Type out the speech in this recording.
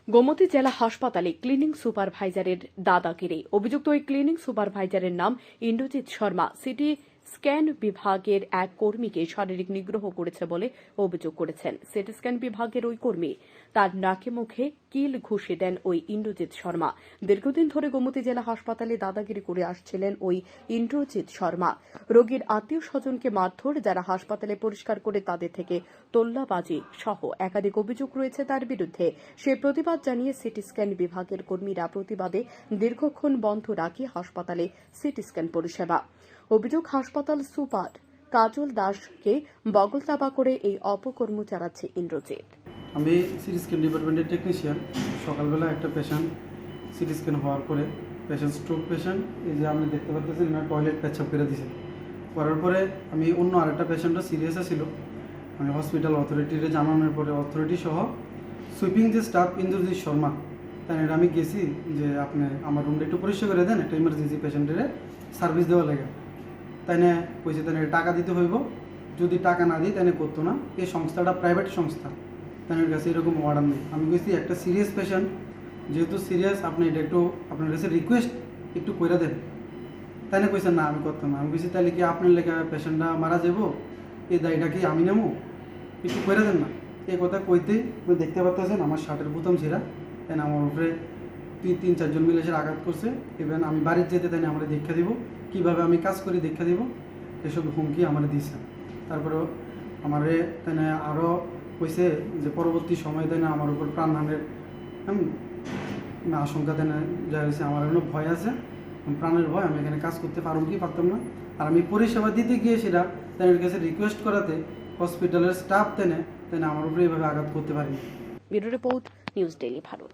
গোমতী জেলা হাসপাতালে ক্লিনিং সুপারভাইজারের দাদাগিরি। অভিযুক্ত ওই ক্লিনিং সুপারভাইজারের নাম ইন্দ্রজিৎ শর্মা। সিটি স্ক্যান বিভাগের এক কর্মীকে শারীরিক নিগ্রহ করেছে বলে অভিযোগ করেছেন। সিটি স্ক্যান বিভাগের ওই কর্মী তার নাকে মুখে কিল ঘুষি দেন ওই ইন্দ্রজিৎ শর্মা। দীর্ঘদিন ধরে গোমতী জেলা হাসপাতালে দাদাগিরি করে আসছিলেন ওই ইন্দ্রজিৎ শর্মা। রোগীর আত্মীয় স্বজনকে মারধর, যারা হাসপাতালে পরিষ্কার করে তাদের থেকে তোল্লাবাজি সহ একাধিক অভিযোগ রয়েছে তার বিরুদ্ধে। সে প্রতিবাদ জানিয়ে সিটি স্ক্যান বিভাগের কর্মীরা প্রতিবাদে দীর্ঘক্ষণ বন্ধ রাখে হাসপাতালে সিটি স্ক্যান পরিষেবা। অভিযোগ, হাসপাতাল সুপার কাজল দাসকে বগলতাবা করে এই অপকর্ম চালাচ্ছে ইন্দ্রজিৎ। আমি সিটি স্ক্যান ডিপার্টমেন্টের টেকনিশিয়ান। সকালবেলা একটা পেশেন্ট সিটি স্ক্যান হওয়ার পরে, পেশেন্ট স্ট্রোক পেশেন্ট, এই যে আপনি দেখতে পাচ্ছেন না, টয়লেট পেচ্ছাপ করে দিয়েছে। করার পরে আমি অন্য আরেকটা পেশেন্টও সিরিয়াসে ছিল, আমি হসপিটাল অথরিটিরে জানানোর পরে অথরিটি সহ সুইপিং যে স্টাফ ইন্দ্রজিৎ শর্মা, তাই আমি গেছি যে আপনি আমার রুমটা একটু পরিষ্কার করে দেন, একটা ইমার্জেন্সি পেশেন্টের সার্ভিস দেওয়া লাগে। তাই না কইছে তাই টাকা দিতে হইব, যদি টাকা না দিই তাই করতো না। এই সংস্থাটা প্রাইভেট সংস্থা, তাই কাছে এরকম অর্ডার নেই। আমি কইছি একটা সিরিয়াস পেশেন্ট, যেহেতু সিরিয়াস, আপনি এটা একটু আপনার কাছে রিকোয়েস্ট একটু করে দেন। তাই না কইছেন না আমি করতাম না। আমি কইছি তাহলে কি আপনার লেখা পেশেন্টটা মারা যাব, এই দায়টা কি আমি নেবো, একটু করে দেন না। এই কথা কইতেই দেখতে পাচ্ছেন আমার শার্টের বোতাম ছিঁড়া, তাই না আমার উপরে তিন চারজন মিলে এসে আঘাত করছে। ইভেন আমি বাড়ির যেতে তাই না আমরা দেখা দিব, কীভাবে আমি কাজ করি দেখা দিব, এসব হুমকি আমার দিয়েছে। তারপরেও আমারে তাই না আরও কইছে যে পরবর্তী সময় তাই না আমার উপর প্রাণহানির আশঙ্কা তাই না যা হয়েছে, আমার এখনো ভয় আছে, প্রাণের ভয়, আমি এখানে কাজ করতে পারব কি পারতাম না। আর আমি পরিষেবা দিতে গিয়ে সেটা তাদের কাছে রিকোয়েস্ট করাতে হসপিটালের স্টাফ তাই না আমার উপরে এইভাবে আঘাত করতে পারিনি। Bureau report, news daily Bharat.